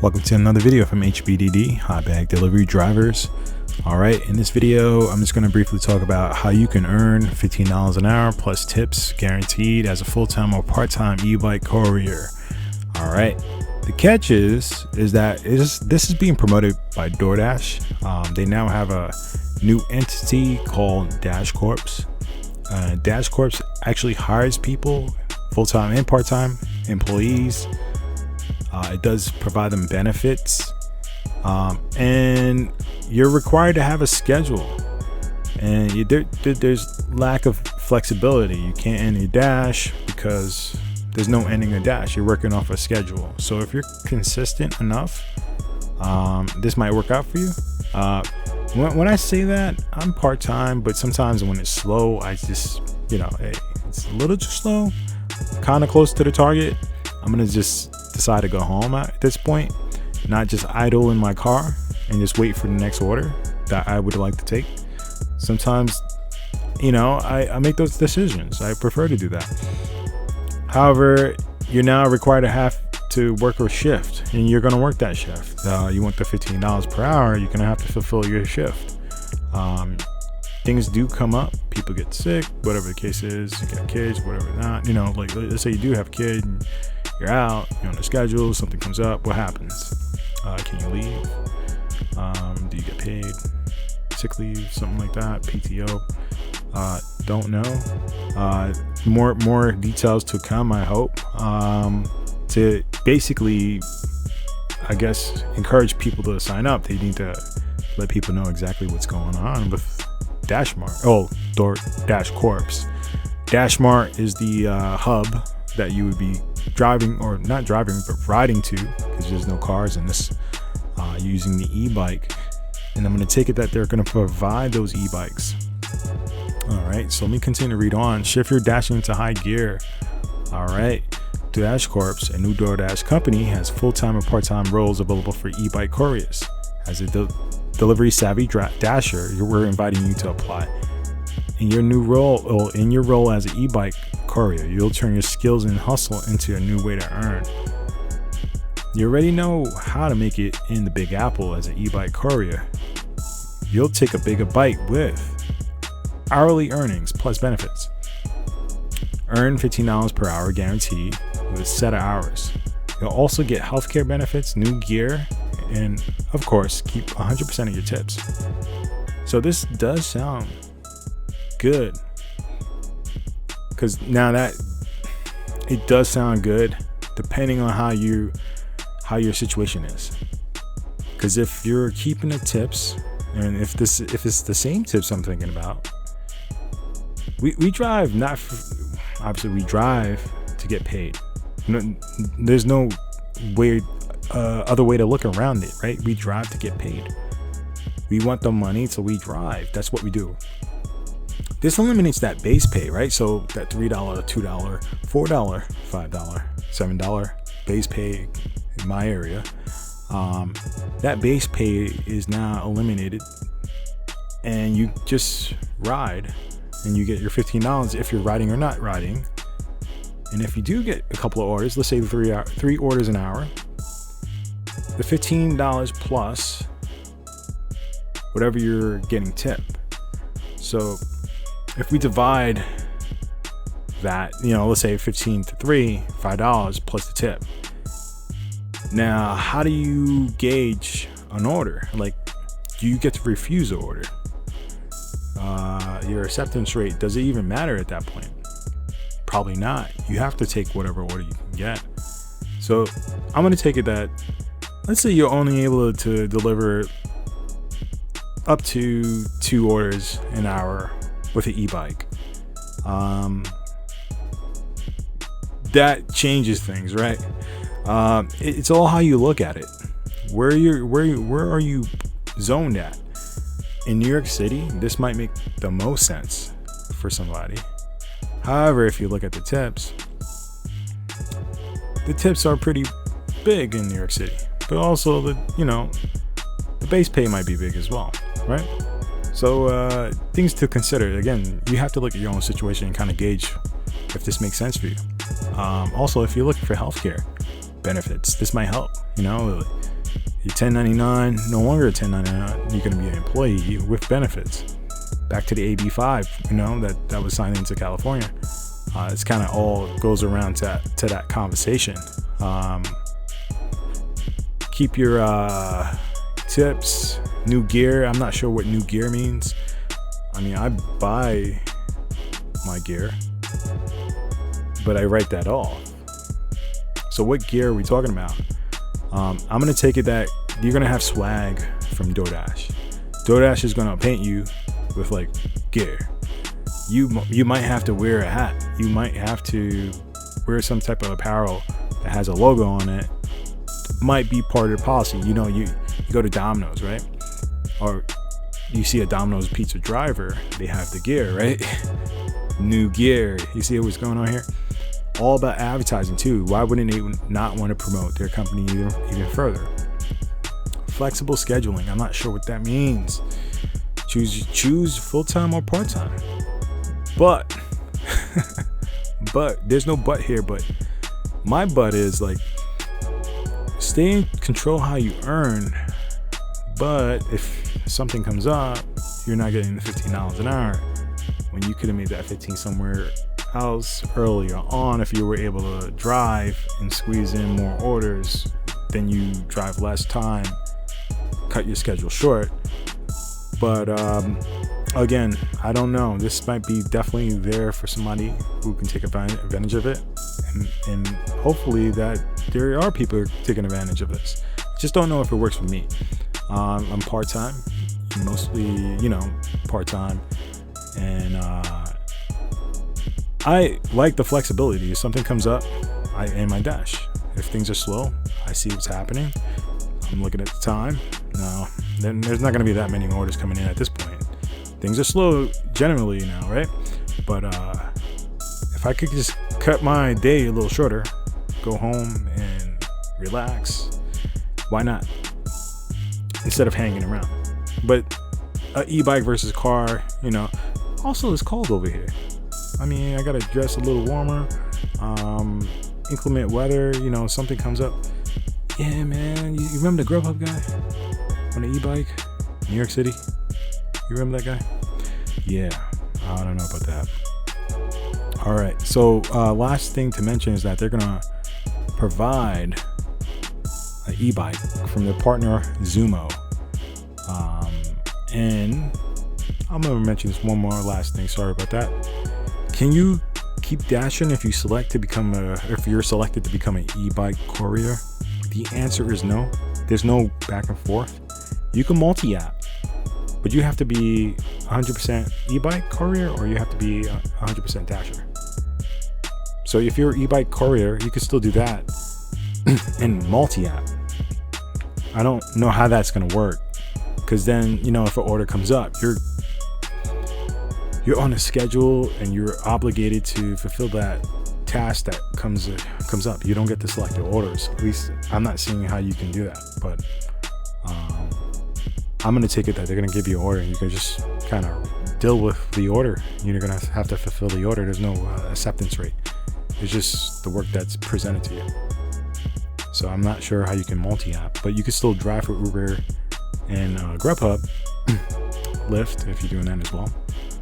Welcome to another video from HBDD, Hot Bag Delivery Drivers. Alright, in this video, I'm just going to briefly talk about how you can earn $15 an hour plus tips guaranteed as a full-time or part-time e-bike courier. Alright, the catch is that this is being promoted by DoorDash. They now have a new entity called DashCorps. DashCorps actually hires people, full-time and part-time employees. It does provide them benefits, and you're required to have a schedule, and there's lack of flexibility. You can't end your dash because there's no ending a dash. You're working off a schedule. So if you're consistent enough, this might work out for you. When I say that, I'm part-time, but sometimes when it's slow, I just, hey, it's a little too slow, kind of close to the target, I'm gonna just decide to go home at this point, not just idle in my car and just wait for the next order that I would like to take. Sometimes, I make those decisions. I prefer to do that. However, you're now required to have to work a shift, and you're going to work that shift. You want the $15 per hour, you're going to have to fulfill your shift. Things do come up. People get sick, whatever the case is. You got kids, whatever not. Like let's say you do have a kid, and you're out, you're on a schedule, something comes up. What happens? Can you leave? Do you get paid? Sick leave, something like that. PTO? Don't know. More details to come, I hope. To basically, I guess, encourage people to sign up, they need to let people know exactly what's going on with DashMart. DashCorps. DashMart is the hub that you would be driving, or not driving, but riding to, because there's no cars in this, using the e-bike. And I'm going to take it that they're going to provide those e-bikes. All right, so let me continue to read on. Shift your dashing into high gear. All right, DashCorps, a new DoorDash company, has full-time and part-time roles available for e-bike couriers. As a delivery savvy dasher, we're inviting you to apply. In your role as an e-bike courier, you'll turn your skills and hustle into a new way to earn. You already know how to make it in the Big Apple as an e-bike courier. You'll take a bigger bite with hourly earnings plus benefits. Earn $15 per hour guaranteed with a set of hours. You'll also get healthcare benefits, new gear, and of course, keep 100% of your tips. So this does sound good, because now that it does sound good, depending on how your situation is. Because if you're keeping the tips, and if it's the same tips I'm thinking about, we drive obviously we drive to get paid. There's no way other way to look around it, right? We drive to get paid. We want the money, so we drive. That's what we do. This eliminates that base pay, right? So that $3, $2, $4, $5, $7 base pay in my area, that base pay is now eliminated, and you just ride, and you get your $15 if you're riding or not riding. And if you do get a couple of orders, let's say three orders an hour, the $15 plus whatever you're getting tip. So if we divide that, let's say 15 to 3, $5 plus the tip. Now, how do you gauge an order? Like, do you get to refuse an order? Your acceptance rate, does it even matter at that point? Probably not. You have to take whatever order you can get. So I'm going to take it that, let's say you're only able to deliver up to 2 orders an hour with an e-bike. That changes things, right? It's all how you look at it. Where are you zoned at? In New York City, this might make the most sense for somebody. However, if you look at the tips are pretty big in New York City, but also the base pay might be big as well, right? So things to consider. Again, you have to look at your own situation and kind of gauge if this makes sense for you. Also, if you're looking for healthcare benefits. This might help. You're 1099, no longer a 1099. You're going to be an employee with benefits. Back to the AB5, that was signed into California. It's kind of all goes around to that conversation. Keep your tips. New gear. I'm not sure what new gear means. I buy my gear, but I write that off. So what gear are we talking about? I'm going to take it that you're going to have swag from DoorDash. DoorDash is going to paint you with like gear. You might have to wear a hat. You might have to wear some type of apparel that has a logo on it. Might be part of the policy. You go to Domino's, right? Or you see a Domino's pizza driver, they have the gear, right? New gear. You see what's going on here? All about advertising too. Why wouldn't they not want to promote their company even further? Flexible scheduling. I'm not sure what that means. Choose full-time or part-time. But there's no but here. But my but is like, stay in control how you earn. But if something comes up, you're not getting the $15 an hour when you could have made that 15 somewhere else earlier on. If you were able to drive and squeeze in more orders, then you drive less time, cut your schedule short. But again, I don't know. This might be definitely there for somebody who can take advantage of it, and hopefully that there are people taking advantage of this. Just don't know if it works for me. I'm part-time, mostly, part-time, and I like the flexibility. If something comes up, I aim my dash. If things are slow, I see what's happening. I'm looking at the time. No, then there's not going to be that many orders coming in at this point. Things are slow generally now, right? But if I could just cut my day a little shorter, go home and relax, why not? Instead of hanging around. But an e-bike versus car, also it's cold over here. I gotta dress a little warmer. Inclement weather, something comes up. Yeah, man, you remember the Grubhub guy on the e-bike, New York City? You remember that guy? Yeah, I don't know about that. All right, so last thing to mention is that they're gonna provide an e-bike from their partner Zumo. And I'm gonna mention this one more last thing. Sorry about that. Can you keep dashing if you're selected to become an e-bike courier? The answer is no. There's no back and forth. You can multi-app, but you have to be 100% e-bike courier, or you have to be 100% dasher. So if you're an e-bike courier, you can still do that and multi-app. I don't know how that's gonna work, because then if an order comes up, you're on a schedule and you're obligated to fulfill that task that comes up. You don't get to select your orders. At least I'm not seeing how you can do that. But I'm gonna take it that they're gonna give you an order and you can just kind of deal with the order. You're gonna have to fulfill the order. There's no acceptance rate. It's just the work that's presented to you. So I'm not sure how you can multi-app, but you can still drive for Uber and Grubhub, Lyft if you're doing that as well,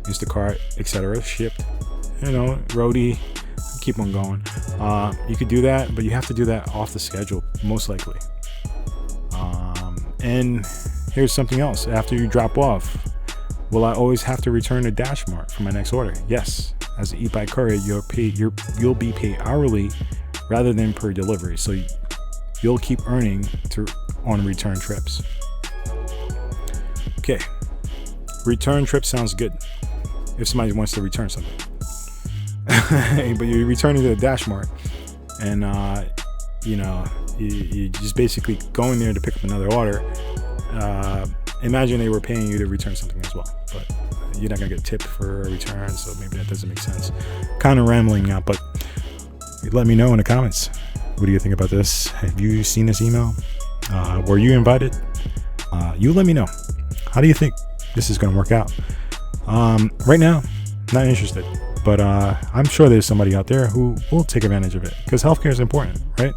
Instacart, etc. Shipped, roadie, keep on going. You could do that, but you have to do that off the schedule, most likely. And here's something else. After you drop off, will I always have to return to DashMart for my next order? Yes. As an e-bike courier, you'll be paid hourly rather than per delivery. So you'll keep earning on return trips. Okay. Return trip sounds good if somebody wants to return something. But you're returning to the DashMart, and you just basically going there to pick up another order. Imagine they were paying you to return something as well, but you're not gonna get tipped for a return, so maybe that doesn't make sense. Kind of rambling now, but let me know in the comments. What do you think about this? Have you seen this email? Were you invited? You let me know. How do you think this is gonna work out? Right now, not interested. But I'm sure there's somebody out there who will take advantage of it, because healthcare is important, right?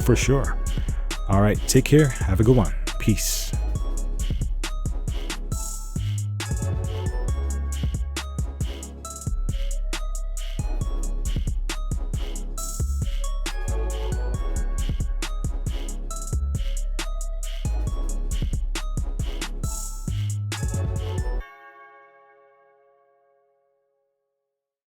For sure. All right, take care. Have a good one. Peace.